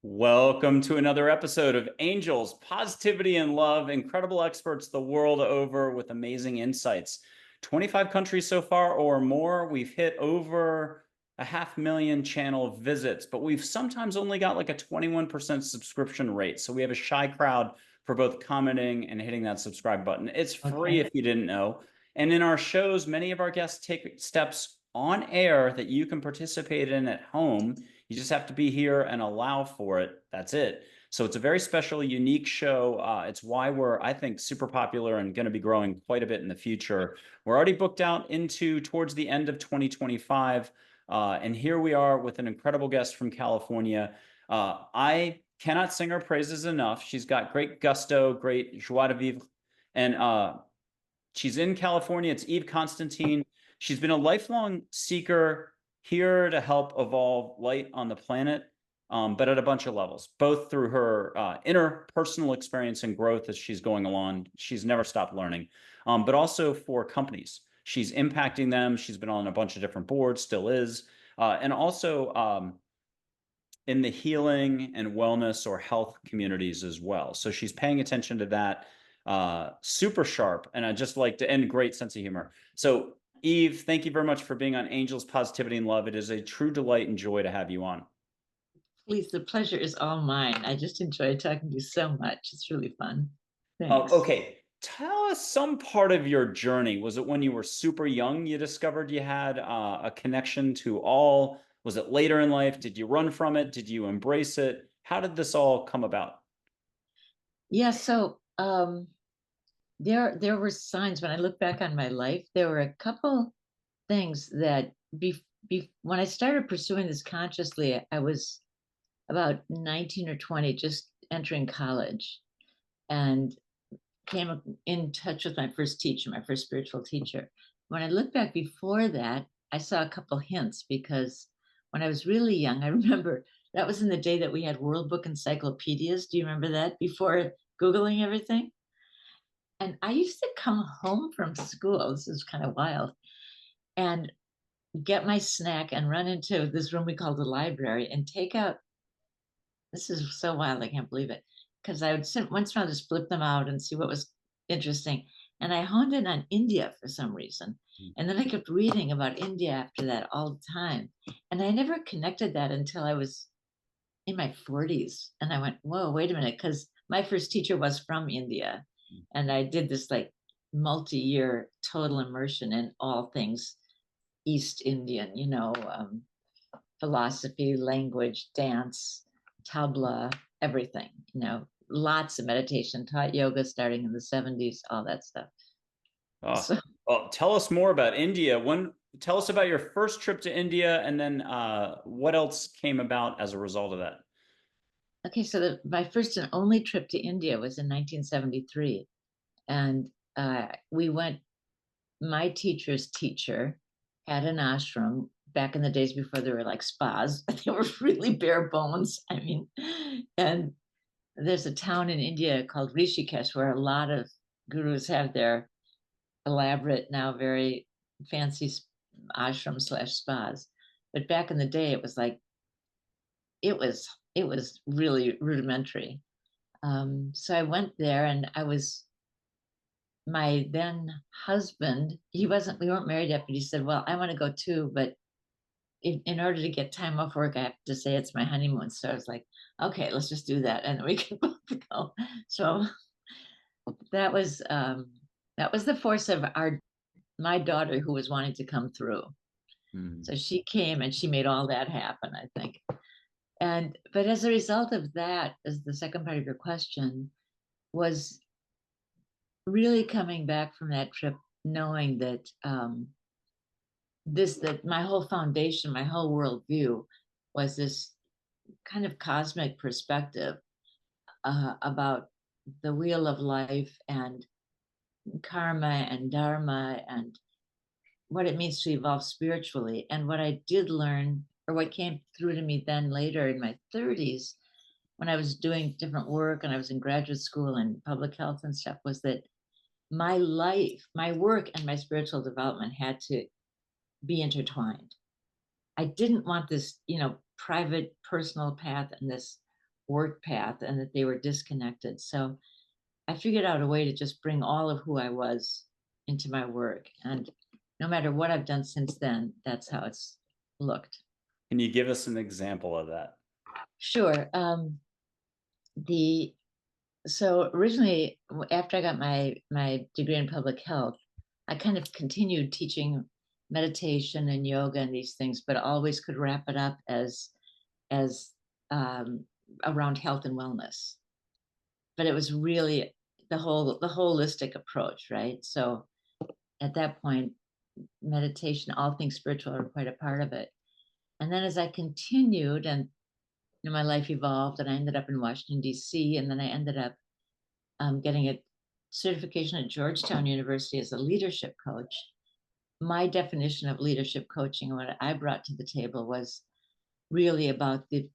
Welcome to another episode of Angels, Positivity and Love, incredible experts the world over with amazing insights. 25 countries so far or more. We've hit over a 500,000 channel visits, but we've sometimes only got like a 21% subscription rate. So we have a shy crowd for both commenting and hitting that subscribe button. It's free Okay. if you didn't know. And in our shows, many of our guests take steps on air that you can participate in at home. You just have to be here and allow for it. That's it. So it's a very special, unique show. It's why we're, I think, super popular and going to be growing quite a bit in the future. We're already booked out into towards the end of 2025. And here we are with an incredible guest from California. I cannot sing her praises enough. She's got great gusto, great joie de vivre. And she's in California. It's EVE Konstantine. She's been a lifelong seeker here to help evolve light on the planet, but at a bunch of levels, both through her inner personal experience and growth as she's going along. She's never stopped learning, but also for companies. She's impacting them. She's been on a bunch of different boards, still is, and also in the healing and wellness or health communities as well. So she's paying attention to that. Super sharp, and I just like to end great sense of humor. So Eve, thank you very much for being on Angels, Positivity, and Love. It is a true delight and joy to have you on. Please, the pleasure is all mine. I just enjoy talking to you so much. It's really fun. Thanks. Okay, tell us some part of your journey. Was it when you were super young you discovered you had a connection to all? Was it later in life? Did you run from it? Did you embrace it? How did this all come about? Yeah, so there were signs when I look back on my life. There were a couple things that when I started pursuing this consciously, I was about 19 or 20, just entering college, and came in touch with my first teacher, my first spiritual teacher. When I look back before that, I saw a couple hints because when I was really young, I remember that was in the day that we had World Book encyclopedias. Do you remember that before Googling everything? And I used to come home from school. This is kind of wild. And get my snack and run into this room we called the library and take out. This is so wild. I can't believe it. Because I would once in a while just flip them out and see what was interesting. And I honed in on India for some reason. And then I kept reading about India after that all the time. And I never connected that until I was in my 40s. And I went, whoa, wait a minute. Because my first teacher was from India. And I did this like multi-year total immersion in all things East Indian, philosophy, language, dance, tabla, everything, lots of meditation, taught yoga starting in the 70s, all that stuff. Oh, So, well, tell us more about India. Tell us about your first trip to India, and then what else came about as a result of that. okay, so my first and only trip to India was in 1973. And we went, my teacher's teacher had an ashram back in the days before there were like spas. They were really bare bones. I mean, and there's a town in India called Rishikesh where a lot of gurus have their elaborate, now very fancy ashram slash spas. But back in the day, it was like it was really rudimentary. So I went there, and I was my then husband. We weren't married yet, but he said, "Well, I want to go too, but in order to get time off work, I have to say it's my honeymoon." So I was like, "Okay, let's just do that, and we can both go." So that was um, that was the force of my daughter who was wanting to come through. Hmm. So she came and she made all that happen, I think. But as a result of that, as the second part of your question, was really coming back from that trip, knowing that that my whole foundation, my whole worldview was this kind of cosmic perspective about the wheel of life and karma and dharma and what it means to evolve spiritually. And what I did learn, or what came through to me then later in my 30s, when I was doing different work and I was in graduate school and public health and stuff, was that my life, my work, and my spiritual development had to be intertwined. I didn't want this, private personal path and this work path and that they were disconnected. So I figured out a way to just bring all of who I was into my work. And no matter what I've done since then, that's how it's looked. Can you give us an example of that? Sure. The so originally after I got my degree in public health, I kind of continued teaching meditation and yoga and these things, but always could wrap it up as um, around health and wellness. But it was really the holistic approach, right? So at that point, meditation, all things spiritual are quite a part of it. And then as I continued and my life evolved and I ended up in Washington, D.C., and then I ended up getting a certification at Georgetown University as a leadership coach. My definition of leadership coaching, what I brought to the table was really about the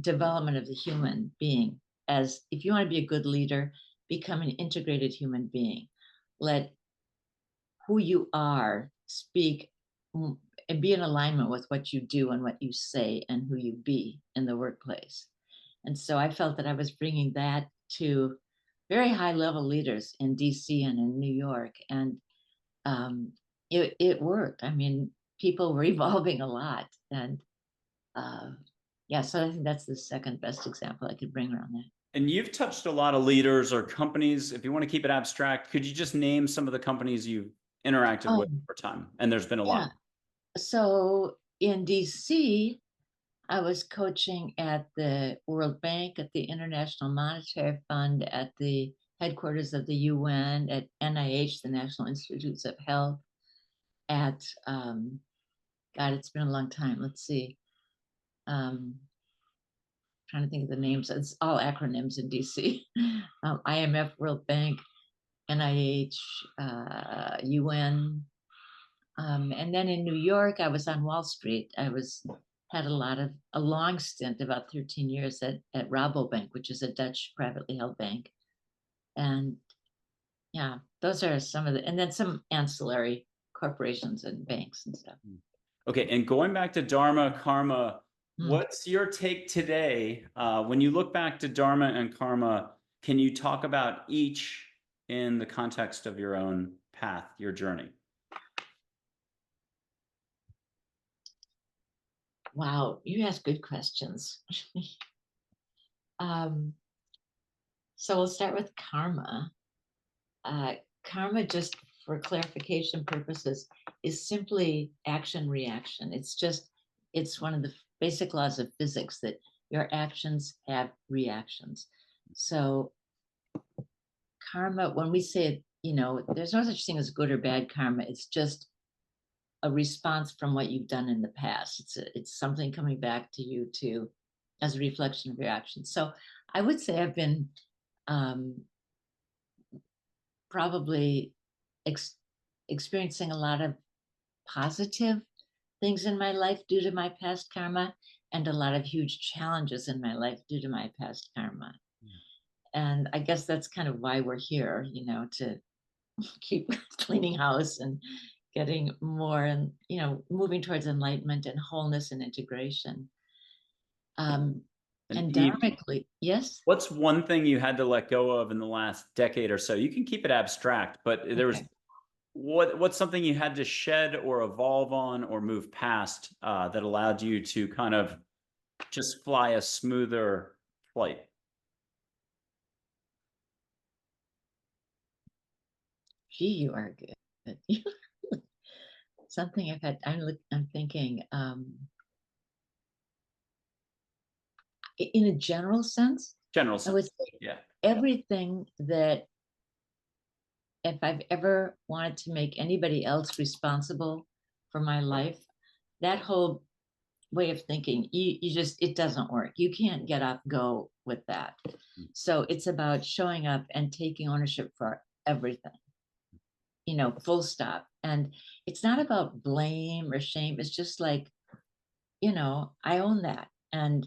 development of the human being. As if you want to be a good leader, become an integrated human being. Let who you are speak and be in alignment with what you do and what you say and who you be in the workplace. And so I felt that I was bringing that to very high level leaders in DC and in New York. And it worked. I mean, people were evolving a lot. And yeah, so I think that's the second best example I could bring around that. And you've touched a lot of leaders or companies. If you want to keep it abstract, could you just name some of the companies you've interacted with over time? And there's been a Yeah. lot. So in DC, I was coaching at the World Bank, at the International Monetary Fund, at the headquarters of the UN, at NIH, the National Institutes of Health, at, God, it's been a long time. Let's see. Trying to think of the names. It's all acronyms in DC. IMF, World Bank, NIH, UN. And then in New York, I was on Wall Street. Had a long stint, about 13 years at Rabobank, which is a Dutch privately held bank. And yeah, those are some of and then some ancillary corporations and banks and stuff. Okay, and going back to Dharma, karma, Mm. what's your take today? When you look back to Dharma and karma, can you talk about each in the context of your own path, your journey? Wow, you ask good questions. So we'll start with karma. Karma, just for clarification purposes, is simply action reaction. It's one of the basic laws of physics that your actions have reactions. So karma, when we say, there's no such thing as good or bad karma. It's just a response from what you've done in the past. It's something coming back to you as a reflection of your actions. So I would say I've been probably experiencing a lot of positive things in my life due to my past karma, and a lot of huge challenges in my life due to my past karma. And I guess that's kind of why we're here, to keep cleaning house and getting more and, moving towards enlightenment and wholeness and integration. And Eve, dharmically, yes. what's one thing you had to let go of in the last decade or so? You can keep it abstract, but there was what's something you had to shed or evolve on or move past that allowed you to kind of just fly a smoother flight? Gee, you are good. Something I'm thinking, in a general sense, General I would sense. say Yeah. everything that if I've ever wanted to make anybody else responsible for my life, that whole way of thinking, you just, it doesn't work. You can't get up, go with that. So it's about showing up and taking ownership for everything, full stop. And it's not about blame or shame. It's just like, I own that. And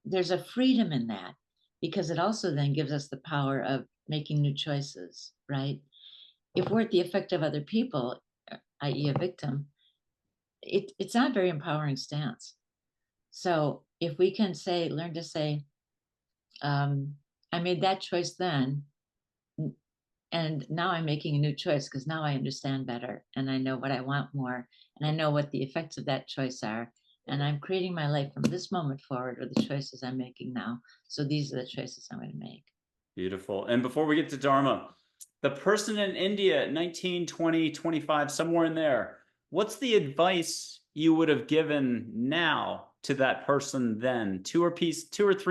there's a freedom in that, because it also then gives us the power of making new choices, right? If we're at the effect of other people, i.e. a victim, it's not a very empowering stance. So if we can learn to say, I made that choice then. And now I'm making a new choice because now I understand better and I know what I want more and I know what the effects of that choice are. And I'm creating my life from this moment forward with the choices I'm making now. So these are the choices I'm going to make. Beautiful. And before we get to Dharma, the person in India, 19, 20, 25, somewhere in there, what's the advice you would have given now to that person then? Two or tee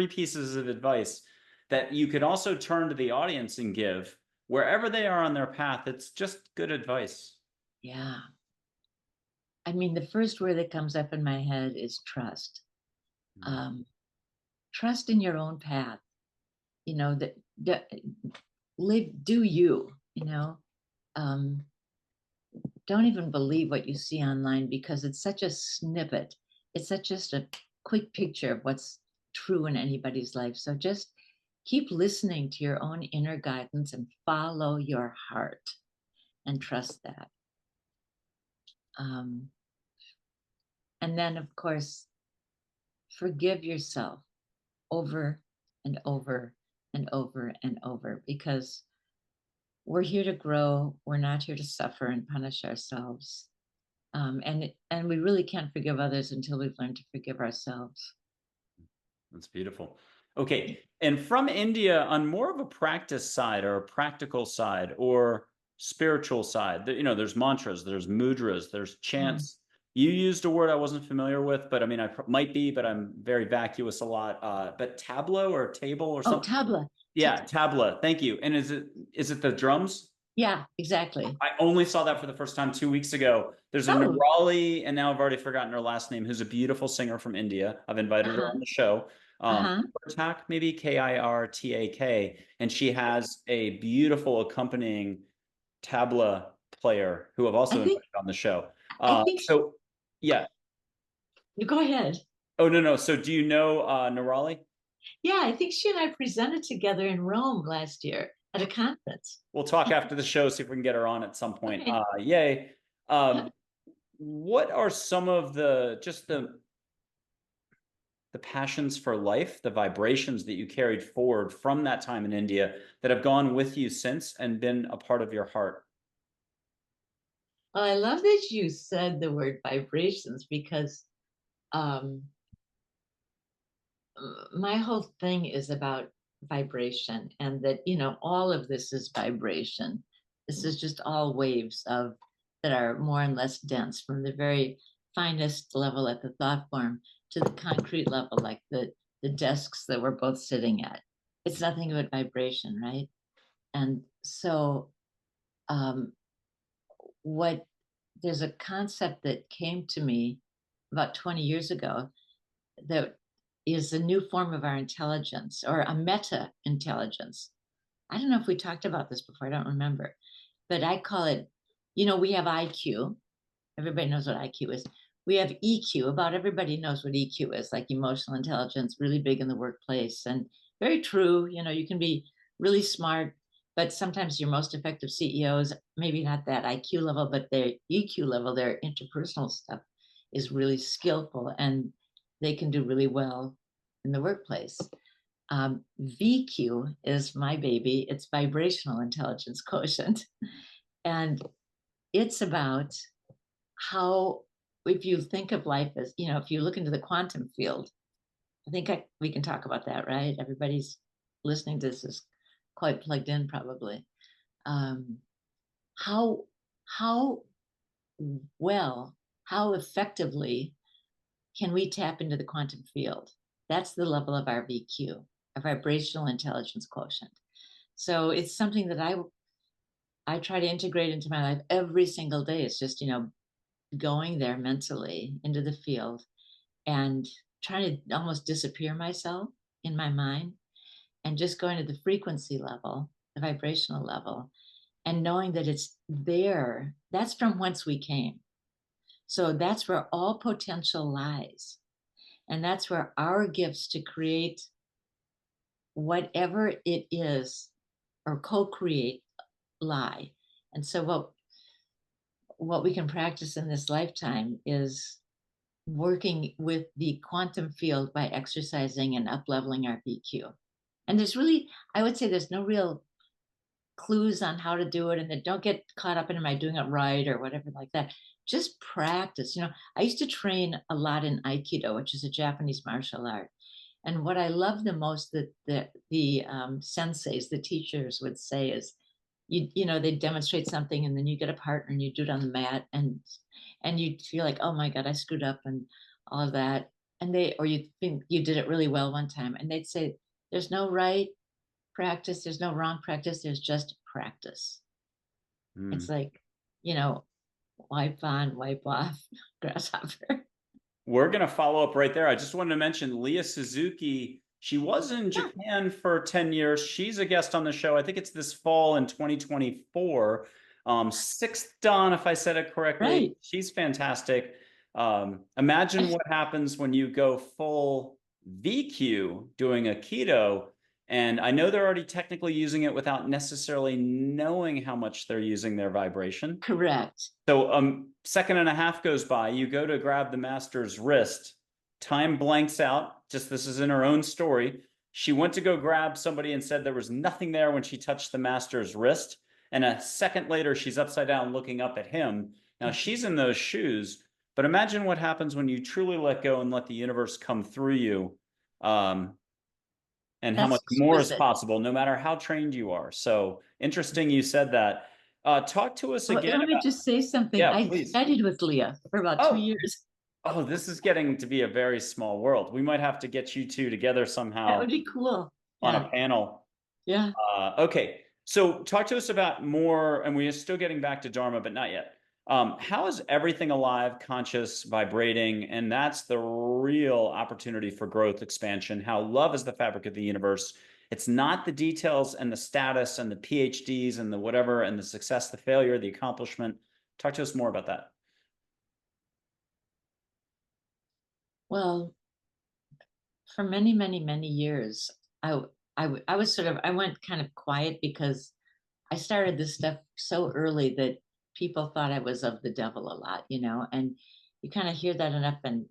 pieces of advice that you could also turn to the audience and give wherever they are on their path. It's just good advice. Yeah. I mean, the first word that comes up in my head is trust. Trust in your own path, you know, that do you, you know, um, don't even believe what you see online because it's such a snippet. It's such just a quick picture of what's true in anybody's life. So just keep listening to your own inner guidance and follow your heart and trust that. Um, and then, of course, forgive yourself over and over and over and over because we're here to grow. We're not here to suffer and punish ourselves. And we really can't forgive others until we've learned to forgive ourselves. That's beautiful. Okay. And from India, on more of a practice side or a practical side or spiritual side, there's mantras, there's mudras, there's chants. You used a word I wasn't familiar with, but I mean, I might be, but I'm very vacuous a lot. But tableau or table or Oh, something? tabla. Yeah, tabla. Thank you. And is it the drums? Yeah, exactly. I only saw that for the first time 2 weeks ago. There's a Oh, Nirali, and now I've already forgotten her last name, who's a beautiful singer from India. I've invited her uh-huh, on the show. uh-huh. Kirtak, maybe Kirtak, and she has a beautiful accompanying tabla player who I've I also think invited on the show. I think So yeah. you go ahead. Oh no. So do you know Nirali? Yeah, I think she and I presented together in Rome last year at a conference. We'll talk after the show, see if we can get her on at some point. Okay. Yay. What are some of the passions for life, the vibrations that you carried forward from that time in India that have gone with you since and been a part of your heart? Well, I love that you said the word vibrations because um, my whole thing is about vibration and that, all of this is vibration. This is just all waves of that are more and less dense from the very finest level at the thought form to the concrete level, like the desks that we're both sitting at. It's nothing but vibration, right? And so um, what there's a concept that came to me about 20 years ago that is a new form of our intelligence or a meta intelligence. I don't know if we talked about this before, I don't remember, but I call it, we have IQ. Everybody knows what IQ is. We have EQ. About everybody knows what EQ is, like emotional intelligence, really big in the workplace and very true. You can be really smart, but sometimes your most effective CEOs, maybe not that IQ level, but their EQ level, their interpersonal stuff is really skillful and they can do really well in the workplace. VQ is my baby. It's vibrational intelligence quotient. And it's about how, if you think of life as, if you look into the quantum field, I think we can talk about that, right? Everybody's listening to this is quite plugged in, probably. Um, how how well, how effectively can we tap into the quantum field? That's the level of our VQ, a vibrational intelligence quotient. So it's something that I try to integrate into my life every single day. It's just, going there mentally into the field and trying to almost disappear myself in my mind and just going to the frequency level, the vibrational level, and knowing that it's there. That's from whence we came. So that's where all potential lies. And that's where our gifts to create whatever it is or co-create lie. And so what we can practice in this lifetime is working with the quantum field by exercising and up leveling our VQ. And there's really, I would say there's no real clues on how to do it, and then don't get caught up in, am I doing it right or whatever like that. Just practice. I used to train a lot in Aikido, which is a Japanese martial art. And what I love the most that the senseis, the teachers would say is, they demonstrate something and then you get a partner and you do it on the mat, and you feel like, oh my God, I screwed up and all of that. Or you think you did it really well one time, and they'd say, there's no right practice, there's no wrong practice, there's just practice. It's Mm. like, you know, wipe on, wipe off, grasshopper. We're going to follow up right there. I just wanted to mention Leah Suzuki. She was in Yeah, Japan for 10 years. She's a guest on the show. I think it's this fall in 2024. Sixth Dan, if I said it correctly. right. She's fantastic. Imagine what happens when you go full VQ doing a keto. And I know they're already technically using it without necessarily knowing how much they're using their vibration. Correct. So second and a half goes by, you go to grab the master's wrist, time blanks out, just this is in her own story. She went to go grab somebody and said there was nothing there when she touched the master's wrist. And a second later, she's upside down looking up at him. Now she's in those shoes, but imagine what happens when you truly let go and let the universe come through you. Um, and how That's much more is exquisite. possible, no matter how trained you are. So interesting you said that. Talk to us Well, again let me about, just say something. yeah, I please. studied with Leah for about two Oh, years. oh, this is getting to be a very small world. We might have to get you two together That somehow would be cool. on Yeah. a panel. Yeah. Okay, so talk to us about more, and we are still getting back to Dharma, but not yet. How is everything alive, conscious, vibrating? And that's the real opportunity for growth, expansion. How love is the fabric of the universe. It's not the details and the status and the PhDs and the whatever and the success, the failure, the accomplishment. Talk to us more about that. Well, for many, many, many years, I was I went kind of quiet because I started this stuff so early that people thought I was of the devil a lot, and you kind of hear that enough, and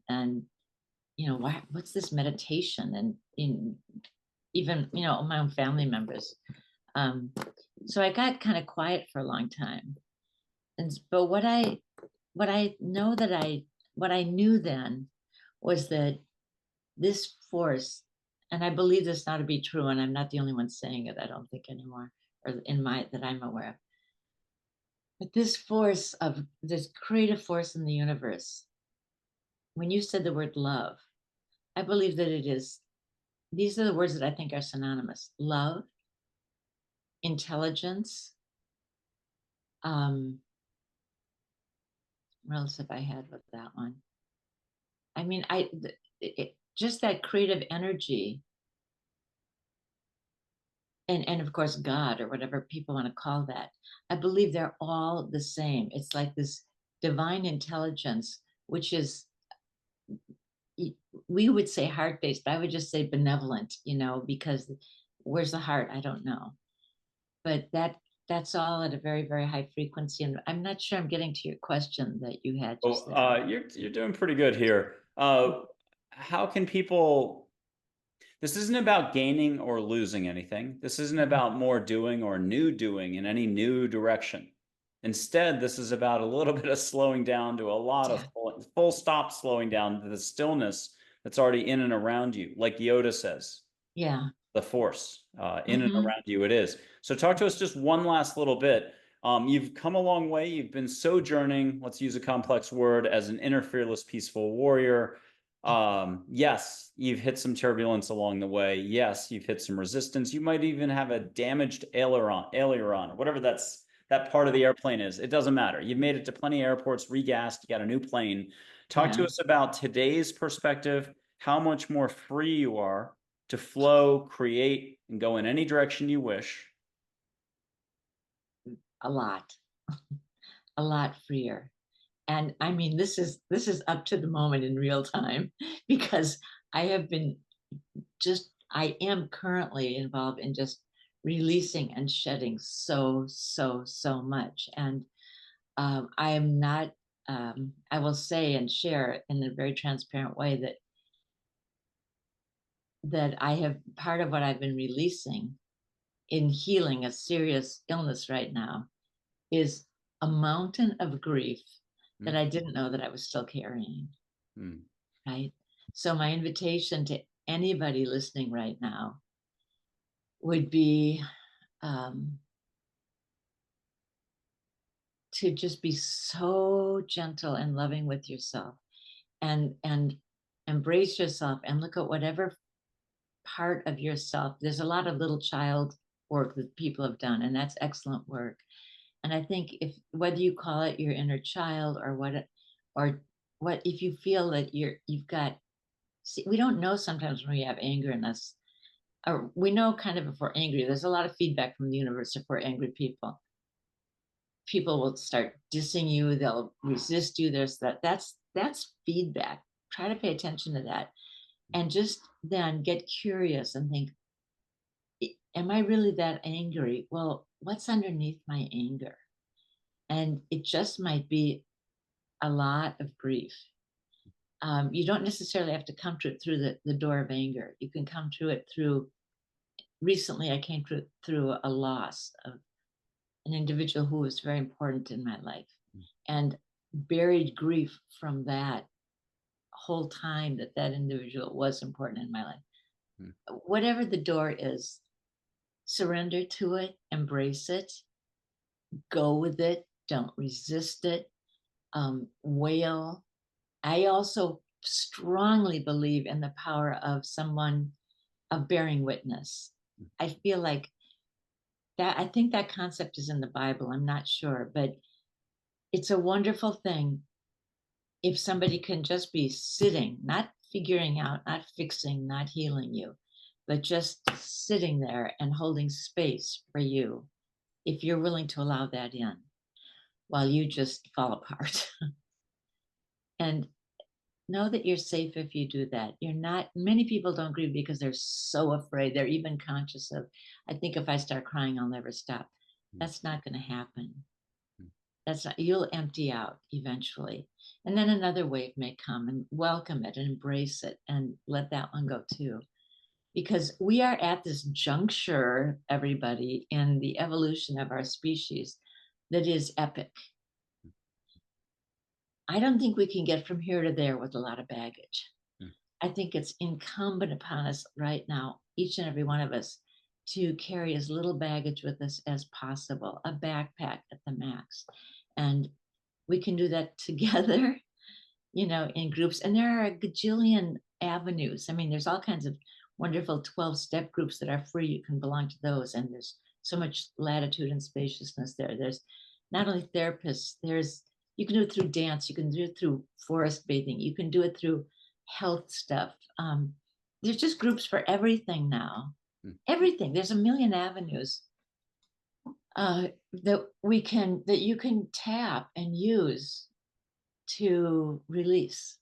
what's this meditation, and even my own family members. Um, so I got kind of quiet for a long time, but what I knew then was that this force, and I believe this now to be true, and I'm not the only one saying it, I don't think anymore, or that I'm aware of. But this creative force in the universe, when you said the word love, I believe that these are the words that I think are synonymous: love, intelligence. Um, what else have I had with that one? I mean, just that creative energy, and of course God, or whatever people want to call that. I believe they're all the same. It's like this divine intelligence, which is, we would say heart based, but I would just say benevolent, because where's the heart? I don't know. But that's all at a very, very high frequency. And I'm not sure I'm getting to your question that you had Oh, just there. you're doing pretty good here. How can people? This isn't about gaining or losing anything. This isn't Mhm. about more doing or new doing in any new direction. Instead, this is about a little bit of slowing down to a lot of Yeah. full stop slowing down to the stillness that's already in and around you. Like Yoda says, Yeah. the force in and Hmm. around you it is. So talk to us just one last little bit. You've come a long way. You've been sojourning, let's use a complex word, as an inner fearless, peaceful warrior. Yes, you've hit some turbulence along the way. Yes, you've hit some resistance. You might even have a damaged aileron, or whatever that part of the airplane is. It doesn't matter. You've made it to plenty of airports, regassed, you got a new plane. Talk to Yeah. us about today's perspective, how much more free you are to flow, create, and go in any direction you wish. A lot, a lot freer. And I mean, this is up to the moment in real time, because I have been I am currently involved in just releasing and shedding so much. And I am not, I will say and share in a very transparent way that that I have, part of what I've been releasing in healing a serious illness right now is a mountain of grief that Mm, I didn't know that I was still carrying, mm, right? So my invitation to anybody listening right now would be um, to just be so gentle and loving with yourself, and embrace yourself, and look at whatever part of yourself. There's a lot of little child work that people have done, and that's excellent work. And I think, if whether you call it your inner child or or what, if you feel that you've got, see, we don't know sometimes when we have anger in us, or we know kind of if we're angry. There's a lot of feedback from the universe. If we're angry people, people will start dissing you, they'll resist you. There's that's feedback. Try to pay attention to that, and just then get curious and think, am I really that angry? Well, what's underneath my anger? And it just might be a lot of grief. You don't necessarily have to come to it through the door of anger. You can come to it through, recently I came to it through a loss of an individual who was very important in my life, and buried grief from that whole time that that individual was important in my life. mm, Whatever the door is, surrender to it, embrace it, go with it, don't resist it, wail. I also strongly believe in the power of someone, of bearing witness. mm. I feel like that, I think that concept is in the Bible. I'm not sure, but it's a wonderful thing if somebody can just be sitting, not figuring out, not fixing, not healing you, but just sitting there and holding space for you, if you're willing to allow that in while you just fall apart. And know that you're safe if you do that. You're not, many people don't grieve because they're so afraid. They're even conscious of, I think if I start crying, I'll never stop. Mm, That's not going to happen. mm, That's not, you'll empty out eventually. And then another wave may come, and welcome it and embrace it and let that one go too. Because we are at this juncture, everybody, in the evolution of our species that is epic. I don't think we can get from here to there with a lot of baggage. mm, I think it's incumbent upon us right now, each and every one of us, to carry as little baggage with us as possible, a backpack at the max. And we can do that together, in groups. And there are a gajillion avenues. I mean, there's all kinds of wonderful 12-step groups that are free. You can belong to those. And there's so much latitude and spaciousness there. There's not only therapists, you can do it through dance, you can do it through forest bathing, you can do it through health stuff. There's just groups for everything now. mm. Everything. There's a million avenues that you can tap and use to release.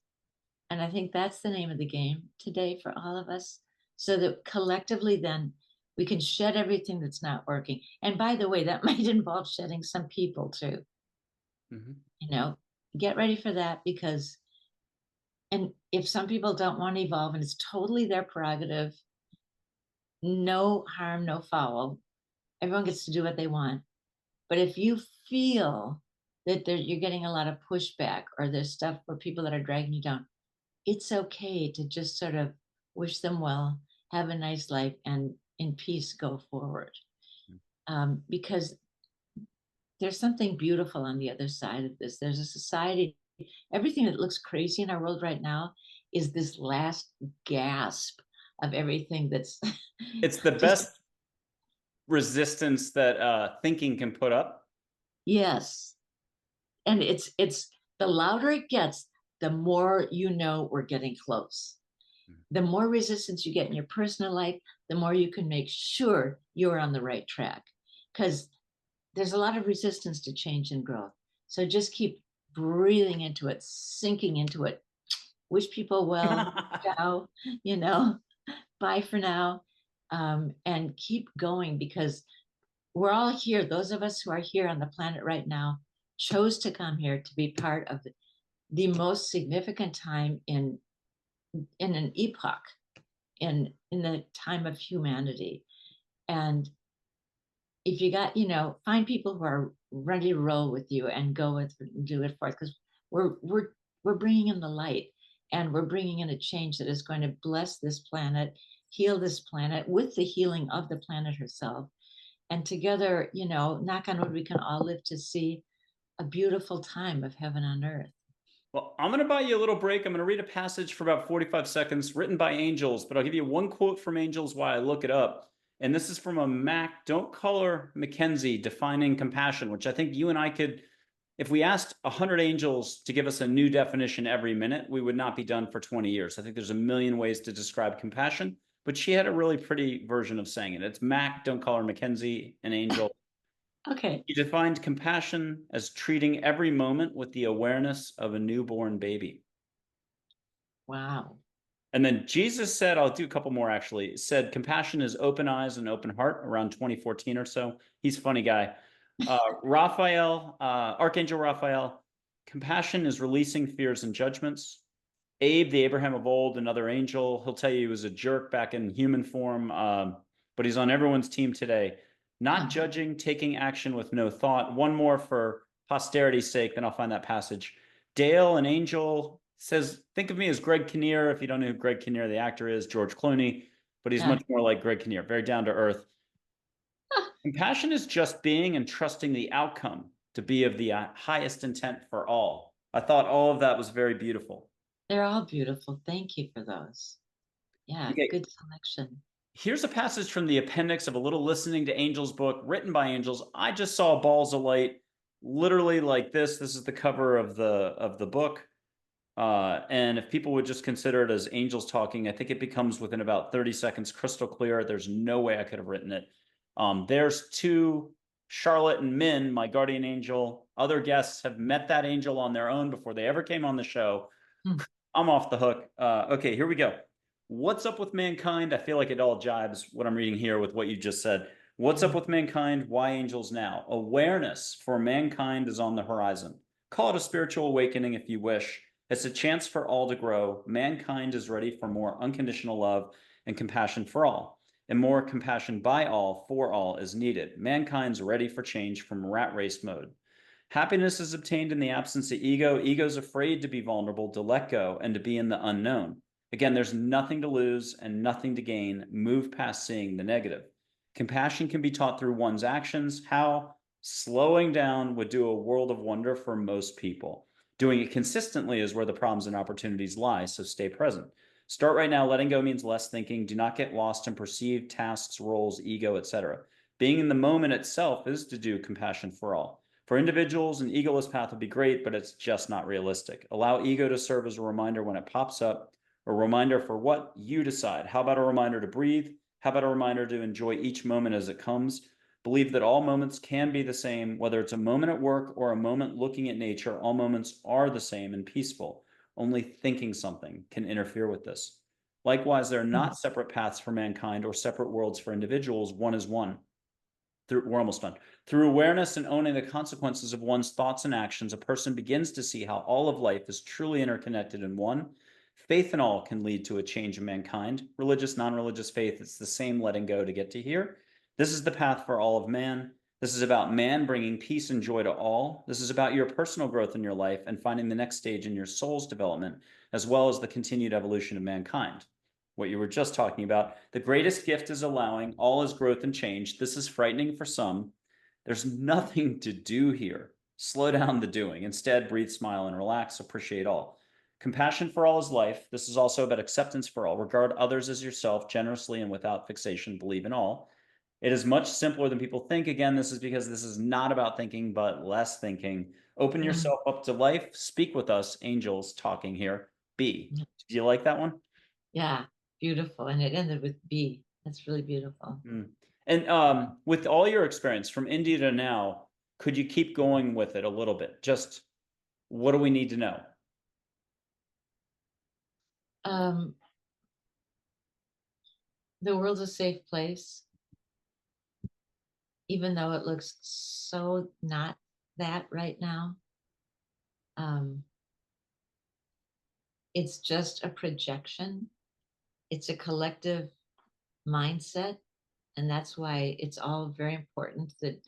And I think that's the name of the game today for all of us, so that collectively then we can shed everything that's not working. And by the way, that might involve shedding some people too. Mhm. You know, get ready for that, because, and if some people don't want to evolve, and it's totally their prerogative, no harm, no foul. Everyone gets to do what they want. But if you feel that you're getting a lot of pushback, or there's stuff where people that are dragging you down, it's okay to just sort of wish them well, have a nice life, and in peace go forward. Mm. Because there's something beautiful on the other side of this. There's a society, everything that looks crazy in our world right now is this last gasp of everything that's It's the just, best resistance that thinking can put up. yes. And it's the louder it gets, the more we're getting close. Mm, The more resistance you get in your personal life, the more you can make sure you're on the right track. Because there's a lot of resistance to change and growth. So just keep breathing into it, sinking into it. Wish people well. Ciao, you know, bye for now. And keep going, because we're all here. Those of us who are here on the planet right now chose to come here to be part of the most significant time in an epoch. in the time of humanity. And if you got, find people who are ready to roll with you and go with, do it forth, because we're bringing in the light, and we're bringing in a change that is going to bless this planet, heal this planet with the healing of the planet herself. And together, knock on wood, we can all live to see a beautiful time of heaven on earth. Well, I'm going to buy you a little break. I'm going to read a passage for about 45 seconds written by angels, but I'll give you one quote from angels while I look it up. And this is from a Mac, don't call her Mackenzie, defining compassion, which I think you and I could, if we asked 100 angels to give us a new definition every minute, we would not be done for 20 years. I think there's a million ways to describe compassion, but she had a really pretty version of saying it. It's Mac, don't call her Mackenzie, an angel. Okay. He defined compassion as treating every moment with the awareness of a newborn baby. Wow. And then Jesus said, I'll do a couple more actually, said compassion is open eyes and open heart around 2014 or so. He's a funny guy. Archangel Raphael, compassion is releasing fears and judgments. Abe, the Abraham of old, another angel, he'll tell you he was a jerk back in human form, but he's on everyone's team today. Not judging, taking action with no thought. One more for posterity's sake, then I'll find that passage. Dale, an angel, says, think of me as Greg Kinnear. If you don't know who Greg Kinnear, the actor, is, George Clooney, but he's much more like Greg Kinnear, very down to earth. Compassion is just being and trusting the outcome to be of the highest intent for all. I thought all of that was very beautiful. They're all beautiful. Thank you for those. Yeah, Okay. good selection. Here's a passage from the appendix of a little Listening to Angels book written by angels. I just saw balls of light literally like this. This is the cover of the book. And if people would just consider it as angels talking, I think it becomes within about 30 seconds crystal clear. There's no way I could have written it. There's two, Charlotte and Min, my guardian angel. Other guests have met that angel on their own before they ever came on the show. I'm off the hook. Okay, here we go. What's up with mankind? I feel like it all jibes what I'm reading here with what you just said. What's up with mankind? Why angels now? Awareness for mankind is on the horizon. Call it a spiritual awakening if you wish. It's a chance for all to grow. Mankind is ready for more unconditional love and compassion for all. And more compassion by all, for all, is needed. Mankind's ready for change from rat race mode. Happiness is obtained in the absence of ego. Ego's afraid to be vulnerable, to let go, and to be in the unknown. Again, there's nothing to lose and nothing to gain. Move past seeing the negative. Compassion can be taught through one's actions. How? Slowing down would do a world of wonder for most people. Doing it consistently is where the problems and opportunities lie, so stay present. Start right now. Letting go means less thinking. Do not get lost in perceived tasks, roles, ego, etc. Being in the moment itself is to do compassion for all. For individuals, an egoless path would be great, but it's just not realistic. Allow ego to serve as a reminder when it pops up, a reminder for what you decide. How about a reminder to breathe? How about a reminder to enjoy each moment as it comes? Believe that all moments can be the same, whether it's a moment at work or a moment looking at nature, all moments are the same and peaceful. Only thinking something can interfere with this. Likewise, there are not separate paths for mankind or separate worlds for individuals. One is one. We're almost done. Through awareness and owning the consequences of one's thoughts and actions, a person begins to see how all of life is truly interconnected in one. Faith in all can lead to a change in mankind. Religious, non-religious faith, it's the same letting go to get to here. This is the path for all of man. This is about man bringing peace and joy to all. This is about your personal growth in your life and finding the next stage in your soul's development, as well as the continued evolution of mankind. What you were just talking about. The greatest gift is allowing. All is growth and change. This is frightening for some. There's nothing to do here. Slow down the doing. Instead, breathe, smile, and relax. Appreciate all. Compassion for all is life. This is also about acceptance for all. Regard others as yourself generously and without fixation. Believe in all. It is much simpler than people think. Again, this is because this is not about thinking, but less thinking. Open yourself up to life. Speak with us, angels talking here. Be. Do you like that one? Yeah, beautiful. And it ended with B. That's really beautiful. And with all your experience from India to now, could you keep going with it a little bit? Just what do we need to know? Um, the world's a safe place, even though it looks so not that right now. It's just a projection it's a collective mindset. And that's why it's all very important that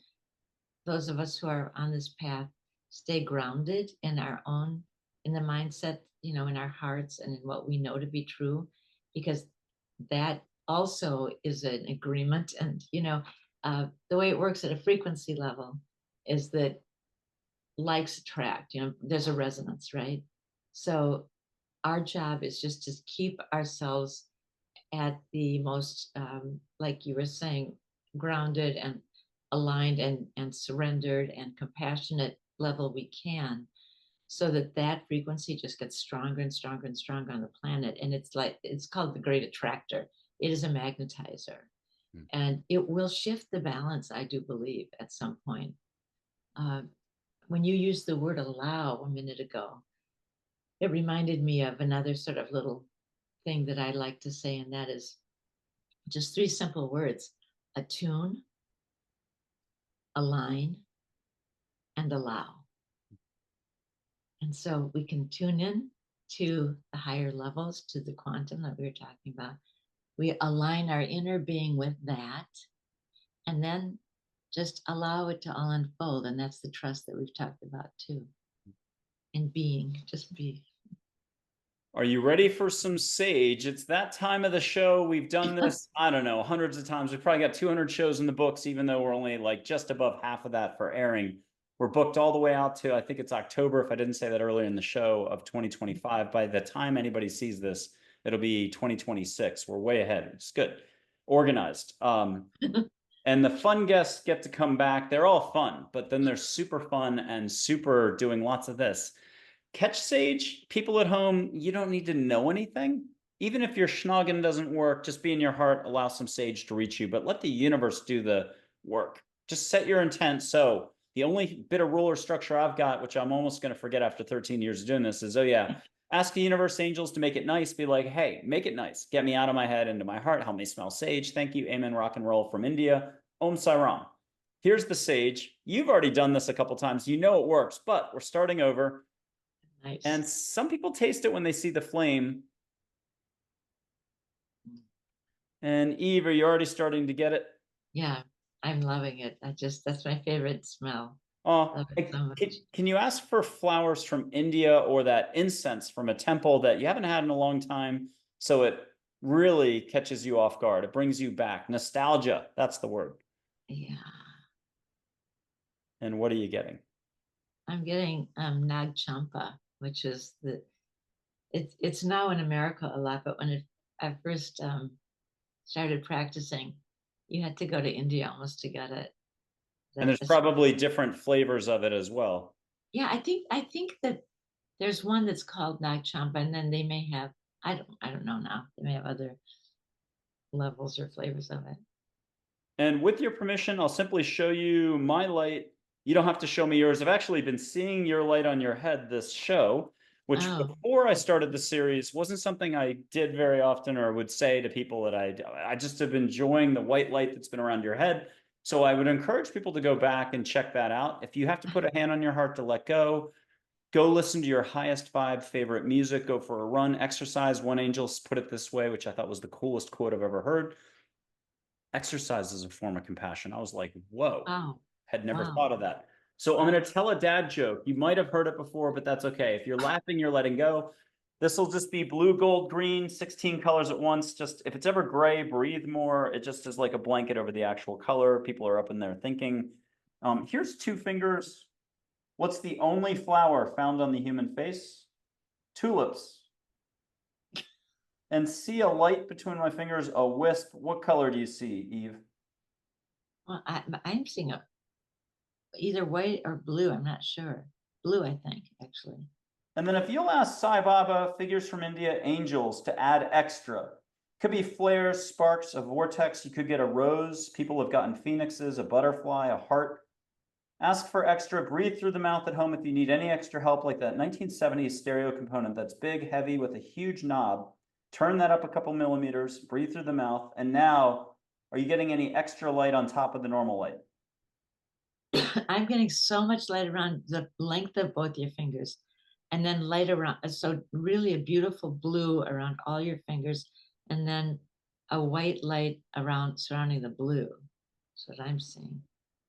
those of us who are on this path stay grounded in our own, in the mindset, in our hearts and in what we know to be true, because that also is an agreement. And, the way it works at a frequency level is that likes attract, there's a resonance, right? So our job is just to keep ourselves at the most, like you were saying, grounded and aligned and surrendered and compassionate level we can, so that that frequency just gets stronger and stronger and stronger on the planet. And it's called the great attractor. It is a magnetizer. And it will shift the balance, I do believe, at some point. uh, when you used the word allow a minute ago, it reminded me of another sort of little thing that I like to say, and that is just three simple words: attune, align, and allow. And so we can tune in to the higher levels, to the quantum that we were talking about. We align our inner being with that, and then just allow it to all unfold. And that's the trust that we've talked about too. And being, just be. Are you ready for some sage? It's that time of the show. We've done this, I don't know, hundreds of times. We've probably got 200 shows in the books, even though we're only like just above half of that for airing. We're booked all the way out to, I think it's October, if I didn't say that earlier in the show, of 2025. By the time anybody sees this, it'll be 2026. We're way ahead. It's good. Organized. And the fun guests get to come back. They're all fun, but then they're super fun and super doing lots of this. Catch sage, people at home, you don't need to know anything. Even if your schnoggin doesn't work, just be in your heart, allow some sage to reach you, but let the universe do the work. Just set your intent. So the only bit of rule or structure I've got, which I'm almost going to forget after 13 years of doing this, is, oh yeah, ask the universe angels to make it nice. Be like, hey, make it nice. Get me out of my head into my heart. Help me smell sage. Thank you. Amen. Rock and roll from India. Om Sai Ram. Here's the sage. You've already done this a couple times. You know it works, but we're starting over. Nice. And some people taste it when they see the flame. And Eve, are you already starting to get it? Yeah, I'm loving it. That's my favorite smell. Oh, Love it so much. can you ask for flowers from India or that incense from a temple that you haven't had in a long time? So it really catches you off guard. It brings you back. Nostalgia, that's the word. Yeah. And what are you getting? I'm getting Nag Champa, which is it's now in America a lot, but when I first started practicing, you had to go to India almost to get it. And there's probably different flavors of it as well. Yeah, I think that there's one that's called Nag Champa, and then they may have, I don't know now. They may have other levels or flavors of it. And with your permission, I'll simply show you my light. You don't have to show me yours. I've actually been seeing your light on your head this show, which before I started the series wasn't something I did very often or would say to people that I just have been enjoying the white light that's been around your head. So I would encourage people to go back and check that out. If you have to put a hand on your heart to let go listen to your highest vibe favorite music, go for a run, exercise. One angel put it this way, which I thought was the coolest quote I've ever heard. Exercise is a form of compassion. I was like, whoa, had never thought of that. So I'm going to tell a dad joke. You might have heard it before, but that's okay. If you're laughing, you're letting go. This will just be blue, gold, green, 16 colors at once. Just if it's ever gray, breathe more. It just is like a blanket over the actual color. People are up in there thinking. Here's two fingers. What's the only flower found on the human face? Tulips. And see a light between my fingers, a wisp. What color do you see, Eve? Well, I'm seeing either white or blue. I'm not sure. Blue, I think, actually. And then if you'll ask Sai Baba, figures from India, angels, to add extra. Could be flares, sparks, a vortex. You could get a rose. People have gotten phoenixes, a butterfly, a heart. Ask for extra. Breathe through the mouth at home if you need any extra help, like that 1970s stereo component that's big, heavy, with a huge knob. Turn that up a couple millimeters. Breathe through the mouth. And now, are you getting any extra light on top of the normal light? I'm getting so much light around the length of both your fingers, and then light around. So really a beautiful blue around all your fingers, and then a white light around surrounding the blue. That's what I'm seeing.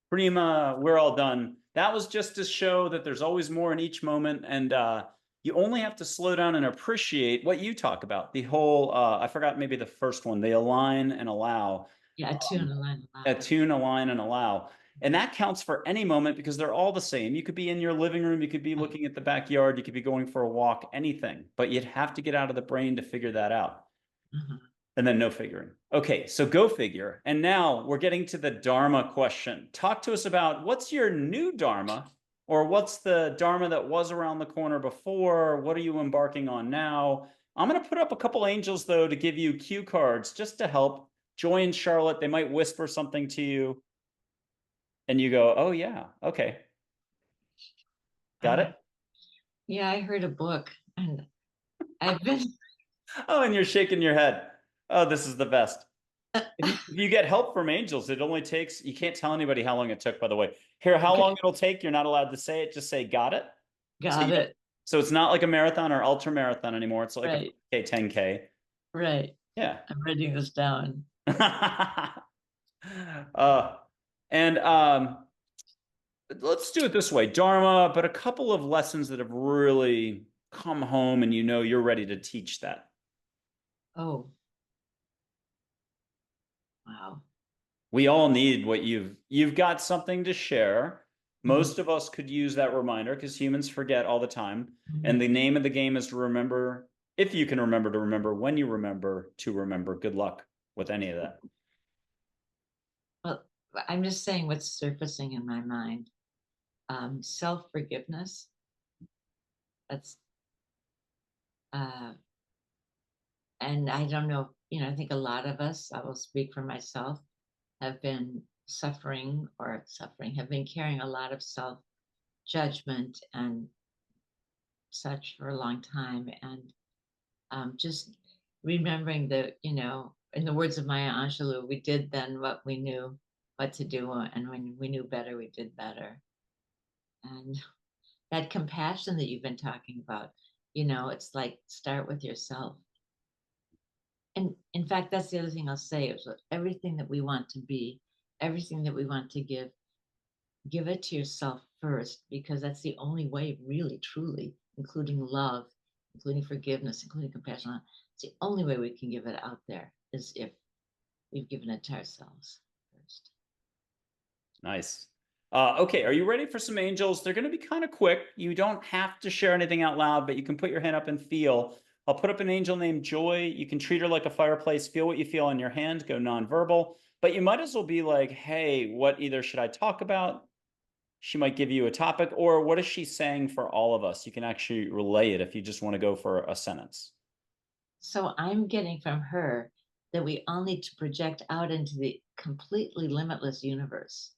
Prima, we're all done. That was just to show that there's always more in each moment, and you only have to slow down and appreciate what you talk about. The whole, I forgot maybe the first one, they align and allow. Yeah, attune, align, allow. Attune, align, and allow. And that counts for any moment because they're all the same. You could be in your living room, you could be looking at the backyard, you could be going for a walk, anything, but you'd have to get out of the brain to figure that out. And then no figuring. Okay, so go figure. And now we're getting to the dharma question. Talk to us about what's your new dharma, or what's the dharma that was around the corner before? What are you embarking on now? I'm going to put up a couple angels, though, to give you cue cards just to help. Joy and Charlotte, they might whisper something to you. And you go, oh, yeah, okay. Got it? Yeah, I heard a book and I've been. Oh, and you're shaking your head. Oh, this is the best. If you get help from angels, it only takes, you can't tell anybody how long it took, by the way. Here, how long it'll take, you're not allowed to say it. Just say, got it. Got it. So it's not like a marathon or ultra marathon anymore. It's like Right. a 10K. Right. Yeah. I'm writing this down. And let's do it this way. Dharma, but a couple of lessons that have really come home and you know you're ready to teach that. Oh. Wow. We all need what you've got something to share. Most of us could use that reminder because humans forget all the time. And the name of the game is to remember, if you can remember to remember, when you remember to remember. Good luck with any of that. Well, I'm just saying what's surfacing in my mind. Self-forgiveness. That's and I don't know, I think a lot of us, I will speak for myself, have been have been carrying a lot of self-judgment and such for a long time. And just remembering that, in the words of Maya Angelou, we did then what we knew what to do. And when we knew better, we did better. And that compassion that you've been talking about, it's like start with yourself. And in fact, that's the other thing I'll say is everything that we want to be, everything that we want to give it to yourself first, because that's the only way, really, truly, including love, including forgiveness, including compassion. It's the only way we can give it out there is if we've given it to ourselves first. Nice. Okay, are you ready for some angels? They're going to be kind of quick. You don't have to share anything out loud, but you can put your hand up and feel. I'll put up an angel named Joy. You can treat her like a fireplace. Feel what you feel on your hand. Go nonverbal. But you might as well be like, hey, what either should I talk about? She might give you a topic, or what is she saying for all of us? You can actually relay it if you just want to go for a sentence. So I'm getting from her that we all need to project out into the completely limitless universe.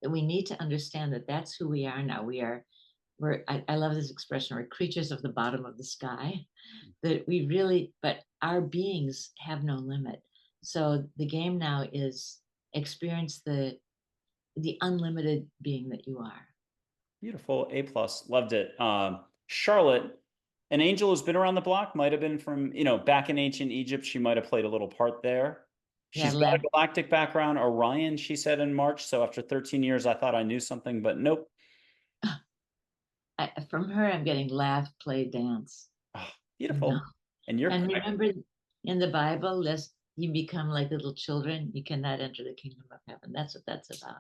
That we need to understand that that's who we are now. I love this expression, we're creatures of the bottom of the sky. That we really, but our beings have no limit. So the game now is experience the unlimited being that you are. Beautiful. A plus. Loved it. Charlotte, an angel who's been around the block, might have been from, back in ancient Egypt. She might have played a little part there. She's got a galactic background. Orion, she said in March. So after 13 years, I thought I knew something, but nope. From her, I'm getting laugh, play, dance. Oh, beautiful. And remember in the Bible, lest you become like little children, you cannot enter the kingdom of heaven. That's what that's about.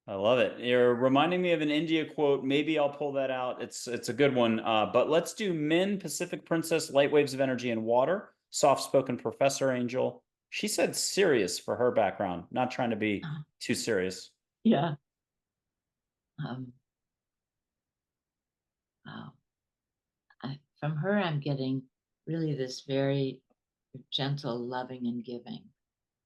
I love it. You're reminding me of an India quote. Maybe I'll pull that out. It's a good one. But let's do Min, Pacific Princess, Light Waves of Energy and Water, soft-spoken Professor Angel. She said serious for her background, not trying to be too serious. Yeah. Wow. From her, I'm getting really this very gentle, loving, and giving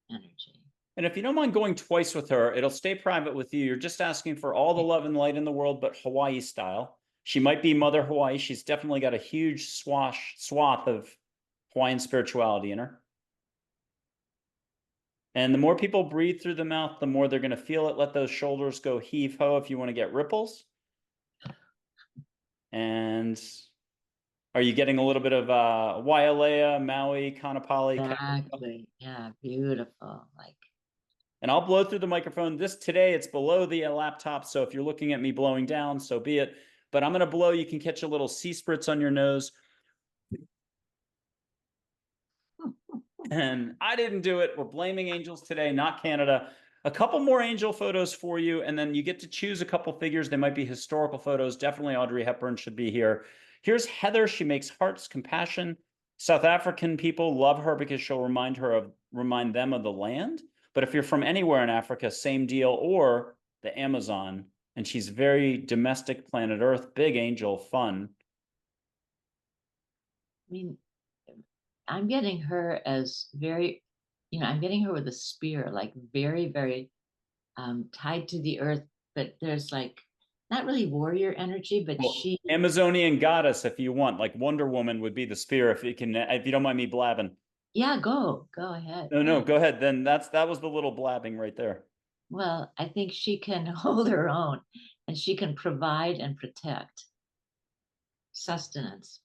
energy. And if you don't mind going twice with her, it'll stay private with you. You're just asking for all the love and light in the world, but Hawaii style. She might be Mother Hawaii. She's definitely got a huge swath of Hawaiian spirituality in her. And the more people breathe through the mouth, the more they're going to feel it. Let those shoulders go heave-ho if you want to get ripples. And Are you getting a little bit of Wailea, Maui, Kanapali? Exactly. Yeah, beautiful. Like, And I'll blow through the microphone. This today, it's below the laptop. So if you're looking at me blowing down, so be it. But I'm going to blow. You can catch a little sea spritz on your nose. And I didn't do it. We're blaming angels today, not Canada. A couple more angel photos for you, and then you get to choose a couple figures. They might be historical photos. Definitely Audrey Hepburn should be here. Here's Heather. She makes hearts, compassion. South African people love her because she'll remind them of the land. But if you're from anywhere in Africa, same deal, or the Amazon. And she's very domestic, planet Earth, big angel, fun. I mean, I'm getting her as very, I'm getting her with a spear, like very, very tied to the earth, but there's like not really warrior energy, but Well, she, Amazonian goddess, if you want, like Wonder Woman would be the spear. If you can, if you don't mind me blabbing. yeah, go ahead. No, no, Yeah. go ahead. Then that was the little blabbing right there. Well, I think she can hold her own and she can provide and protect sustenance.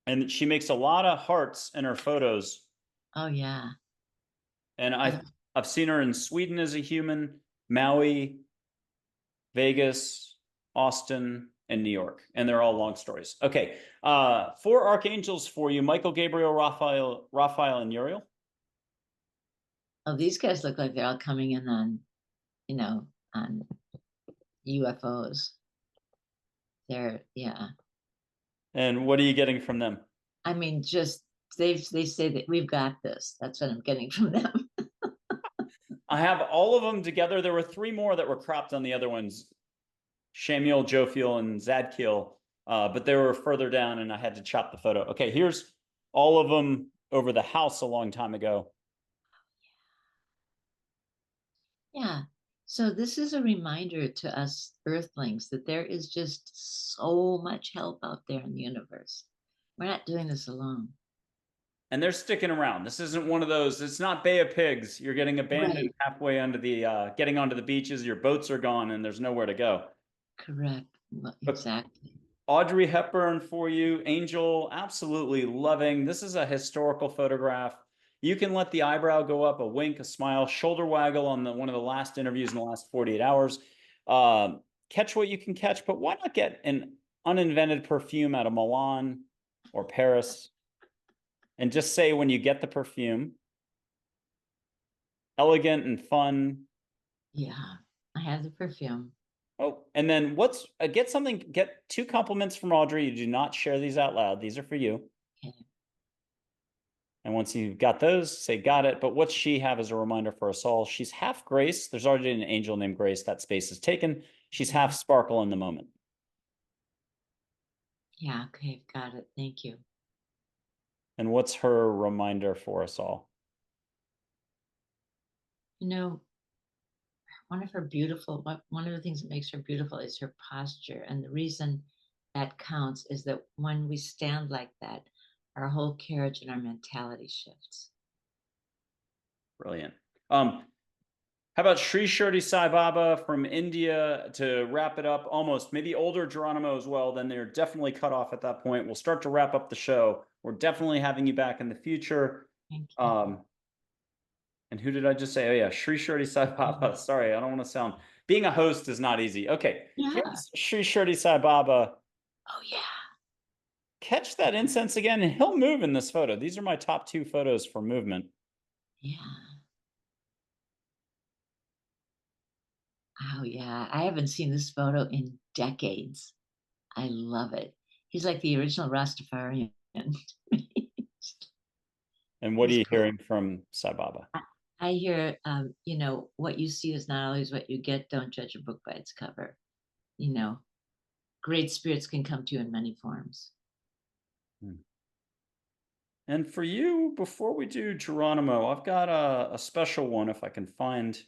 And she makes a lot of hearts in her photos. Oh, yeah. And Uh, I've seen her in Sweden as a human, Maui, Vegas, Austin, and New York. And they're all long stories. Okay. Four archangels for you: Michael, Gabriel, Raphael, and Uriel. oh, these guys look like they're all coming in on UFOs. Yeah. And what are you getting from them? I mean, just they say that we've got this. That's what I'm getting from them. I have all of them together. There were three more that were cropped on the other ones: Shamiel, Jophiel, and Zadkiel. But they were further down, and I had to chop the photo. Okay, here's all of them over the house a long time ago. Yeah. So this is a reminder to us earthlings that there is just so much help out there in the universe. We're not doing this alone. And they're sticking around. This isn't one of those. It's not Bay of Pigs. You're getting abandoned Right. halfway under getting onto the beaches. Your boats are gone, and there's nowhere to go. Correct. Well, But exactly. Audrey Hepburn for you, Angel, absolutely loving. This is a historical photograph. You can let the eyebrow go up, a wink, a smile, shoulder waggle on one of the last interviews in the last 48 hours. Catch what you can catch, but why not get an uninvented perfume out of Milan or Paris and just say when you get the perfume, elegant and fun. Yeah. I have the perfume. Oh, and then get two compliments from Audrey. You do not share these out loud. These are for you. Okay. And once you've got those, say, got it. But what's she have as a reminder for us all? She's half Grace. There's already an angel named Grace. That space is taken. She's half Sparkle in the moment. Yeah. Okay. Got it. Thank you. And what's her reminder for us all? You know, one of the things that makes her beautiful is her posture. And the reason that counts is that when we stand like that, our whole carriage and our mentality shifts. Brilliant. How about Sri Shirdi Sai Baba from India to wrap it up? Almost, maybe older Geronimo as well. Then they're definitely cut off at that point. We'll start to wrap up the show. We're definitely having you back in the future. Thank you. And who did I just say? Oh yeah, Sri Shirdi Sai Baba. Sorry, I don't want to sound. Being a host is not easy. Okay, Yeah. here's Sri Shirdi Sai Baba. Oh, yeah. Catch that incense again, and he'll move in this photo. These are my top two photos for movement. Yeah. Oh, yeah. I haven't seen this photo in decades. I love it. He's like the original Rastafarian. And what are He's you cool. hearing from Sai Baba? I hear, what you see is not always what you get. Don't judge a book by its cover. You know, great spirits can come to you in many forms. Hmm. And for you, before we do Geronimo, I've got a special one if I can find.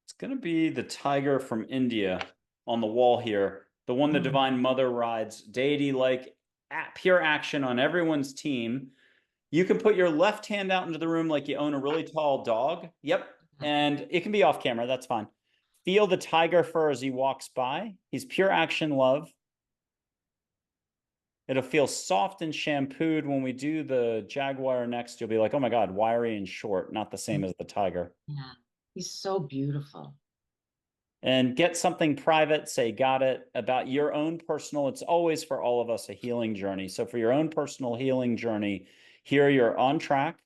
It's going to be the tiger from India on the wall here. The one the Mm. Divine Mother rides, deity like pure action on everyone's team. You can put your left hand out into the room like you own a really tall dog. Yep. And it can be off camera. That's fine. Feel the tiger fur as he walks by. He's pure action love. It'll feel soft and shampooed. When we do the jaguar next, you'll be like, oh my God, wiry and short, not the same as the tiger. Yeah. He's so beautiful. And get something private, say, got it, about your own personal. It's always for all of us a healing journey. So for your own personal healing journey, here you're on track.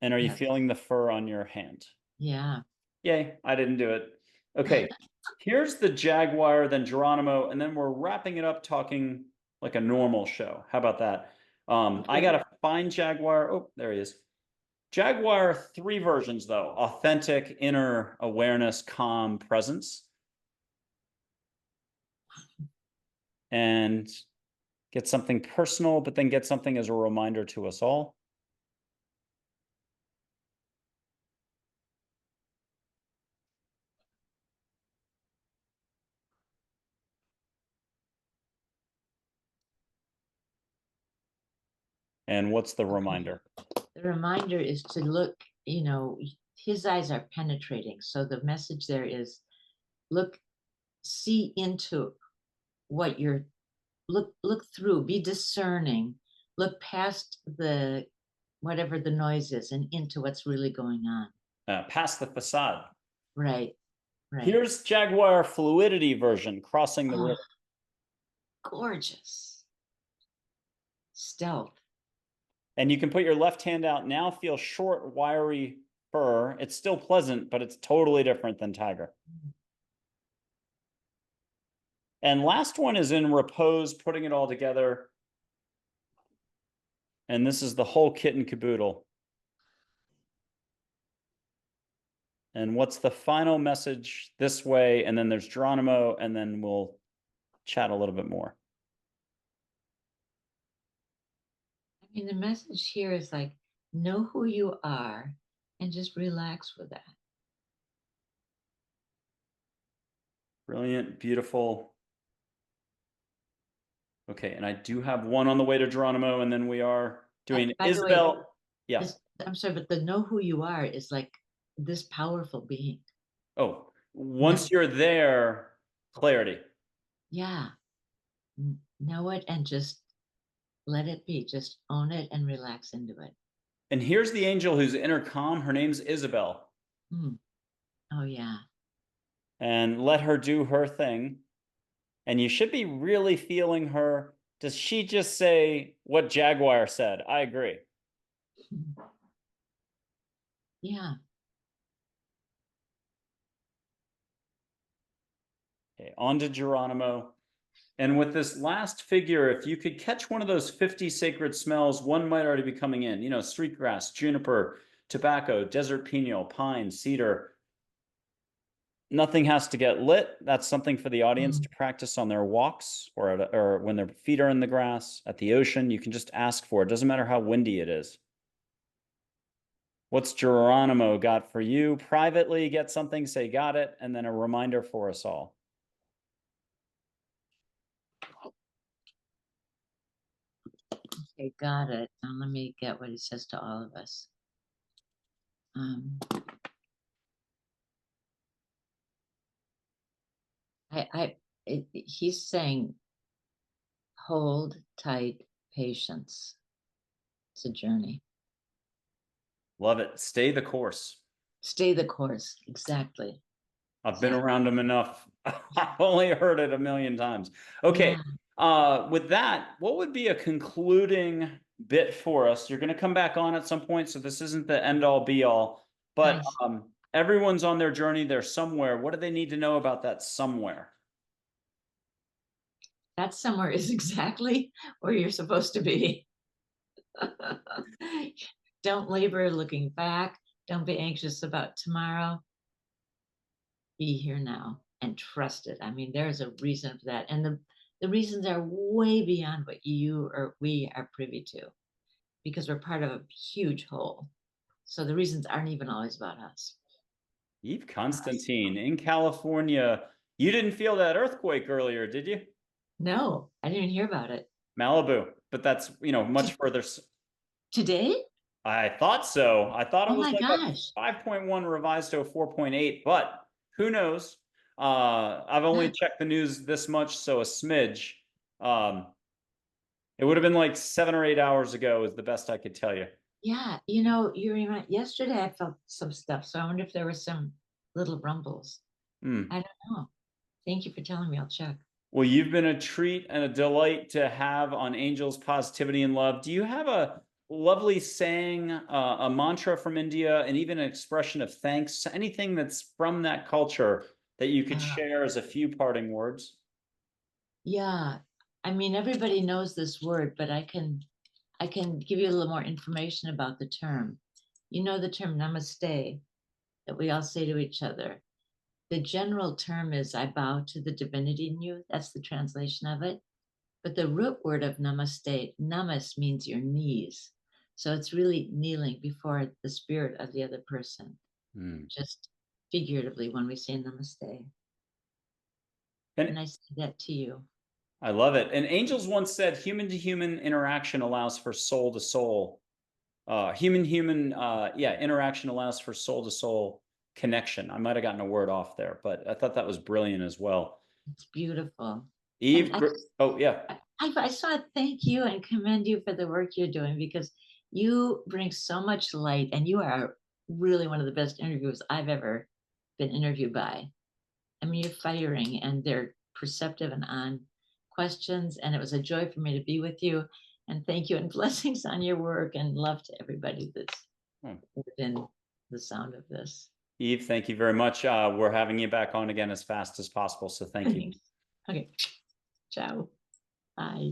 And are you feeling the fur on your hand? Yeah. Yay, I didn't do it. Okay, here's the Jaguar, then Geronimo, and then we're wrapping it up talking like a normal show. How about that? I got to find Jaguar. Oh, there he is. Jaguar, 3 versions though. Authentic, inner awareness, calm presence. And get something personal, but then get something as a reminder to us all. And what's the reminder? The reminder is to look, his eyes are penetrating. So the message there is look, see into what you're look through, be discerning, look past the whatever the noise is and into what's really going on. Past the facade. Right. Here's Jaguar fluidity version, crossing the river. Gorgeous. Stealth. And you can put your left hand out now, feel short, wiry fur. It's still pleasant, but it's totally different than tiger. And last one is in repose, putting it all together. And this is the whole kit and caboodle. And what's the final message this way? And then there's Geronimo, and then we'll chat a little bit more. I mean, the message here is like, know who you are and just relax with that. Brilliant, beautiful. Okay, and I do have one on the way to Geronimo, and then we are doing Isabel. Way, yeah. I'm sorry, but the know who you are is like this powerful being. Oh, once you're there, clarity. Yeah. Know it and just let it be. Just own it and relax into it. And here's the angel who's inner calm. Her name's Isabel. Oh, yeah. And let her do her thing. And you should be really feeling her. Does she just say what Jaguar said? I agree. Yeah. Okay, on to Geronimo. And with this last figure, if you could catch one of those 50 sacred smells, one might already be coming in. You know, street grass, juniper, tobacco, desert piñol, pine, cedar. Nothing has to get lit. That's something for the audience to practice on their walks or when their feet are in the grass, at the ocean. You can just ask for it. Doesn't matter how windy it is. What's Geronimo got for you? Privately, get something, say got it, and then a reminder for us all. Okay, got it. Now let me get what he says to all of us. He's saying, hold tight, patience. It's a journey. Love it. Stay the course. Stay the course. Exactly. I've been around them enough. I've only heard it a million times. Okay. Yeah. With that, what would be a concluding bit for us? You're going to come back on at some point, so this isn't the end all be all, but nice. Everyone's on their journey. They're somewhere. What do they need to know about that somewhere? That somewhere is exactly where you're supposed to be. Don't labor looking back. Don't be anxious about tomorrow. Be here now and trust it. I mean, there's a reason for that. And the reasons are way beyond what you or we are privy to because we're part of a huge whole. So the reasons aren't even always about us. EVE Konstantine in California. You didn't feel that earthquake earlier, did you? No, I didn't even hear about it. Malibu, but that's, much further. Today? I thought so. I thought it Oh was my like a gosh. 5.1 revised to a 4.8, but who knows? I've only checked the news this much, so a smidge. Um, it would have been like 7 or 8 hours ago, is the best I could tell you. Yeah, you remind yesterday I felt some stuff, so I wonder if there were some little rumbles. Hmm. I don't know. Thank you for telling me. I'll check. Well, you've been a treat and a delight to have on Angels Positivity and Love. Do you have a lovely saying, a mantra from India, and even an expression of thanks? Anything that's from that culture that you could Uh, share as a few parting words? yeah, I mean everybody knows this word, but I can give you a little more information about the term. You know the term namaste that we all say to each other. The general term is I bow to the divinity in you. That's the translation of it. But the root word of namaste, namas means your knees. So it's really kneeling before the spirit of the other person, Hmm. just figuratively when we say namaste. And And I say that to you. I love it. And Angels once said, human to human interaction allows for soul to soul. Human, yeah, interaction allows for soul to soul connection. I might have gotten a word off there, but I thought that was brilliant as well. It's beautiful. And Eve, oh, yeah. I just want to thank you and commend you for the work you're doing because you bring so much light and you are really one of the best interviewers I've ever been interviewed by. I mean, you're firing and they're perceptive and on questions. And it was a joy for me to be with you. And thank you and blessings on your work and love to everybody that's Hmm. within the sound of this. Eve, thank you very much. We're having you back on again as fast as possible. So thank you. Thanks. Okay. Ciao. Bye.